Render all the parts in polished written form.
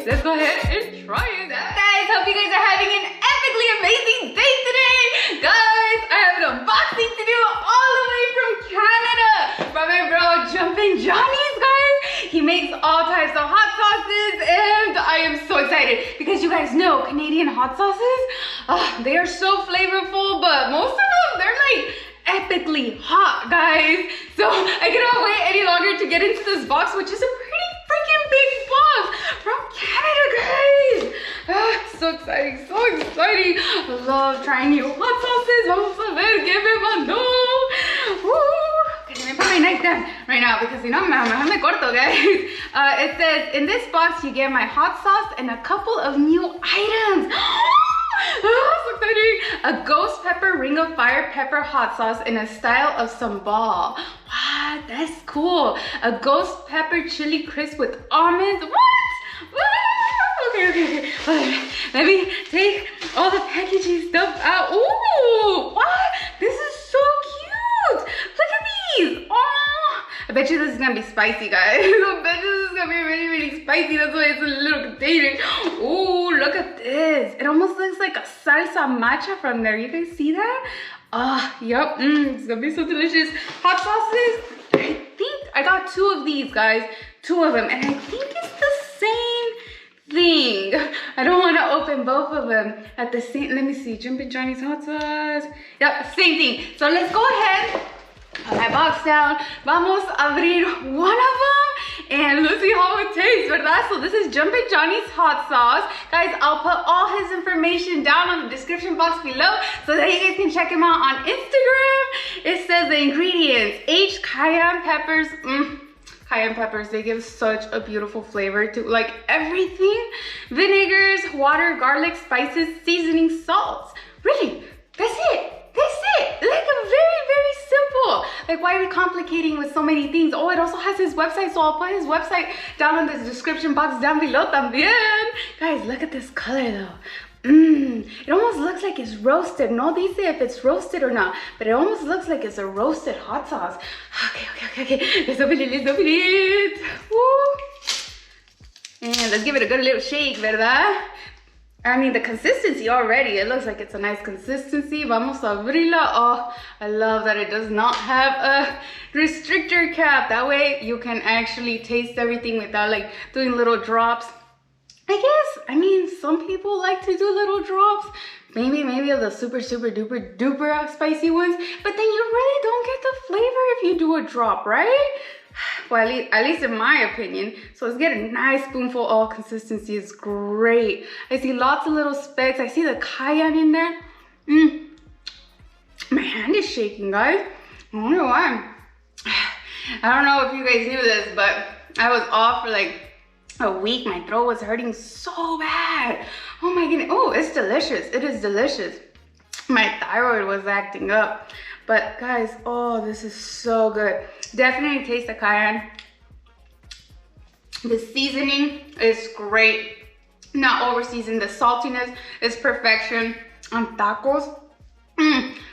let's go ahead and try it. Guys, hope you guys are having an epically amazing day today. Guys, I have an unboxing to do all the way from Canada from my bro Jumpin Johnny's, guys. He makes all types of hot sauces and I am so excited because you guys know Canadian hot sauces, they are so flavorful, but most of them, they're like epically hot, guys. So I cannot wait any longer to get into this box, which is a pretty freaking big box from Canada, guys. So exciting, so exciting. I love trying new hot sauces. Vamos a ver, give me mando. Okay, let me put my knife down right now because you know, me corto, guys. It says, in this box you get my hot sauce and a couple of new items. Oh, so exciting. A ghost pepper ring of fire pepper hot sauce in a style of sambal. Wow, that's cool. A ghost pepper chili crisp with almonds. What? Okay. Let me take all the packaging stuff out. Ooh, what? This is so cute. Look at these. Oh, I bet you this is gonna be spicy, guys. I bet you this is gonna be really, really spicy. That's why it's a little container. Ooh, look at this. It almost looks like a salsa matcha from there. You guys see that? Yep. It's gonna be so delicious. Hot sauces. I think I got 2 of these, guys. 2 of them, and I think it's the same thing. I don't want to open both of them at the same. Let me see. Jumpin Johnny's hot sauce. Yep, same thing. So let's go ahead. Put my box down. Vamos a abrir one of them and let's see how it tastes, ¿verdad? So this is Jumpin Johnny's hot sauce. Guys, I'll put all his information down on the description box below so that you guys can check him out on Instagram. It says the ingredients: aged cayenne peppers. Cayenne peppers, they give such a beautiful flavor to like everything. Vinegars, water, garlic, spices, seasoning, salts. Really, that's it. That's it. Like a very, very simple. Like, why are we complicating with so many things? Oh, it also has his website, so I'll put his website down in the description box down below también. Guys, look at this color though. It almost looks like it's roasted. No dice if it's roasted or not, but it almost looks like it's a roasted hot sauce. Okay. Let's open it. Woo. And let's give it a good little shake, ¿verdad? I mean, the consistency already, it looks like it's a nice consistency. Vamos a abrirla. Oh, I love that it does not have a restrictor cap. That way you can actually taste everything without like doing little drops. I mean, some people like to do little drops. Maybe of the super duper spicy ones. But then you really don't get the flavor if you do a drop, right? Well, at least in my opinion. So let's get a nice spoonful. Oh, consistency is great. I see lots of little specks. I see the cayenne in there. My hand is shaking, guys. I don't know why. I don't know if you guys knew this, but I was off for like a week. My throat was hurting so bad. Oh my goodness. Oh, it's delicious. It is delicious. My thyroid was acting up. But guys, oh, this is so good. Definitely taste the cayenne. The seasoning is great. Not over seasoned. The saltiness is perfection. On tacos,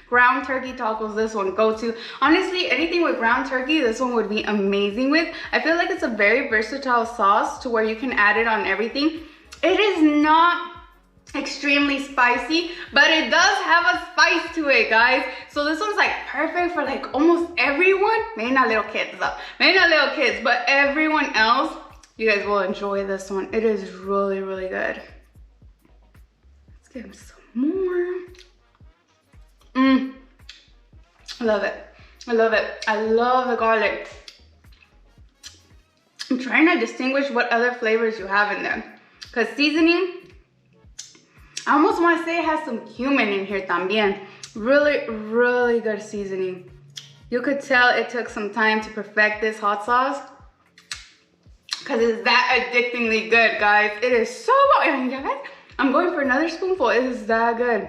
ground turkey tacos, this one go to. Honestly, anything with ground turkey, this one would be amazing with. I feel like it's a very versatile sauce to where you can add it on everything. It is not extremely spicy, but it does have a spice to it, guys. So this one's like perfect for like almost everyone. Maybe not little kids though. Maybe not little kids, but everyone else, you guys will enjoy this one. It is really, really good. Let's give him some more. I love it. I love it. I love the garlic. I'm trying to distinguish what other flavors you have in there. Because seasoning, I almost want to say it has some cumin in here también. Really, really good seasoning. You could tell it took some time to perfect this hot sauce because it's that addictingly good, guys. It is so good. Guys, I'm going for another spoonful. It is that good.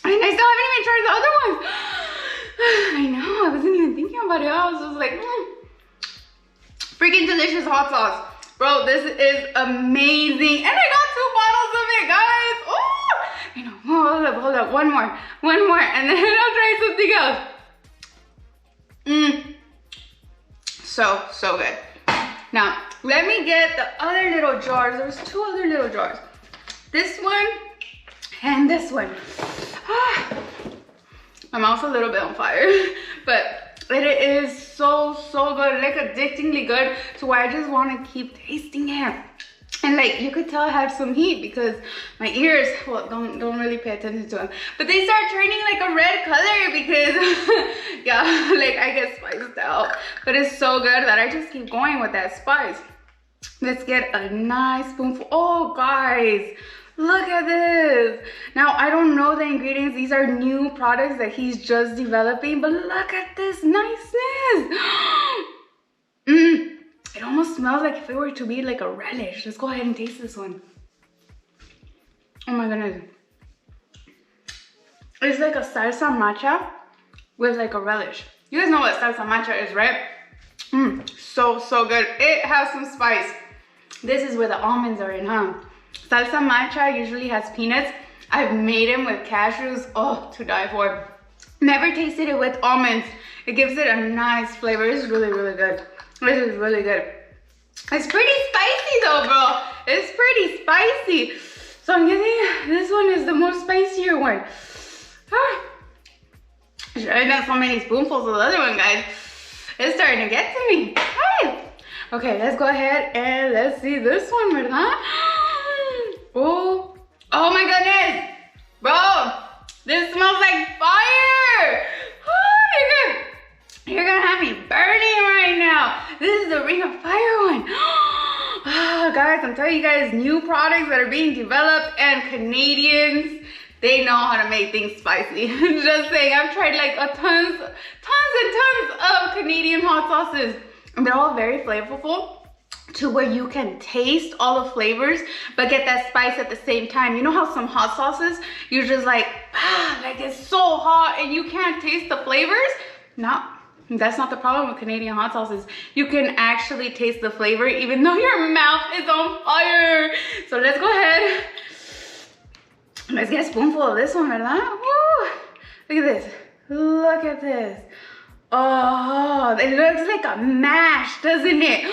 And I still haven't even tried the other ones. I know, I wasn't even thinking about it. I was just like, freaking delicious hot sauce. Bro, this is amazing. And I got 2 bottles of it, guys. Oh, I know. Hold up. One more. And then I'll try something else. So good. Now, let me get the other little jars. There's two other little jars. This one and this one. My mouth's a little bit on fire, but it is so good, like addictingly good, to where I just want to keep tasting it. And like, you could tell I have some heat because my ears, well, don't really pay attention to them, but they start turning like a red color because yeah, like I get spiced out. But it's so good that I just keep going with that spice. Let's get a nice spoonful. Oh guys, look at this. Now, I don't know the ingredients. These are new products that he's just developing, but look at this niceness. It almost smells like if it were to be like a relish. Let's go ahead and taste this one. Oh my goodness. It's like a salsa matcha with like a relish. You guys know what salsa matcha is, right? So good. It has some spice. This is where the almonds are in, huh? Salsa matcha usually has peanuts. I've made them with cashews. Oh, to die for. Never tasted it with almonds. It gives it a nice flavor. It's really good. This is really good. It's pretty spicy though, bro. It's pretty spicy. So I'm guessing this one is the most spicier one. Should I done so many spoonfuls of the other one, guys? It's starting to get to me. Okay, let's go ahead and let's see this one, ¿verdad? Oh my goodness. Bro, this smells like fire. You're gonna have me burning right now. This is the Ring of Fire one. Guys, I'm telling you guys, new products that are being developed, and Canadians, they know how to make things spicy. Just saying, I've tried like tons and tons of Canadian hot sauces, and they're all very flavorful to where you can taste all the flavors but get that spice at the same time. You know how some hot sauces, you're just like it's so hot and you can't taste the flavors? No. That's not the problem with Canadian hot sauces. You can actually taste the flavor even though your mouth is on fire. So let's go ahead. Let's get a spoonful of this one, ¿verdad? Woo. Look at this. Look at this. Oh, it looks like a mash, doesn't it?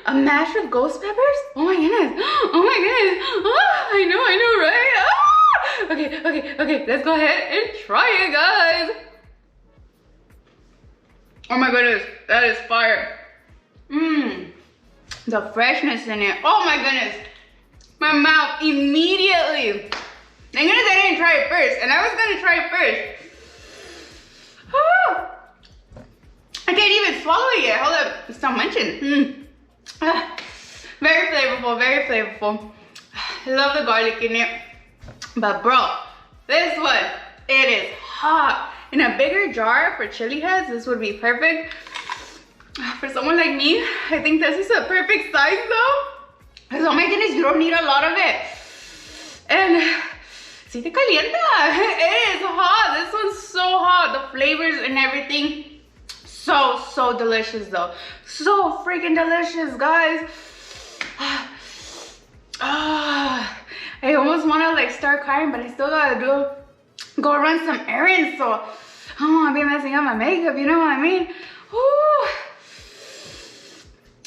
A mash of ghost peppers? Oh my goodness. Oh my goodness. Oh, I know, right? Oh. Okay. Let's go ahead and try it, guys. Oh my goodness, that is fire. The freshness in it. Oh my goodness. My mouth immediately. Thank goodness I didn't try it first, and I was gonna try it first. I can't even swallow it yet. Hold up, stop munching. Very flavorful. I love the garlic in it. But bro, this one, it is hot. In a bigger jar for chili heads, this would be perfect. For someone like me, I think this is a perfect size though. Because oh my goodness, you don't need a lot of it. And si te calienta. It is hot. This one's so hot. The flavors and everything. So delicious though. So freaking delicious, guys. I almost want to like start crying, but I still gotta go run some errands, so I don't want to be messing up my makeup, you know what I mean? Ooh.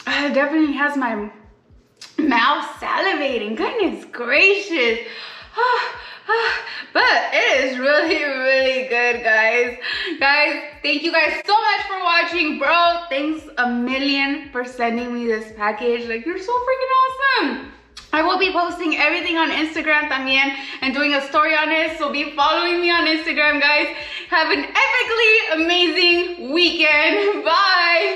It definitely has my mouth salivating. Goodness gracious. But it is really good, guys. Thank you guys so much for watching, bro. Thanks a million for sending me this package. Like, you're so freaking awesome. I will be posting everything on Instagram también and doing a story on it, so be following me on Instagram, guys. Have an epically amazing weekend. Bye.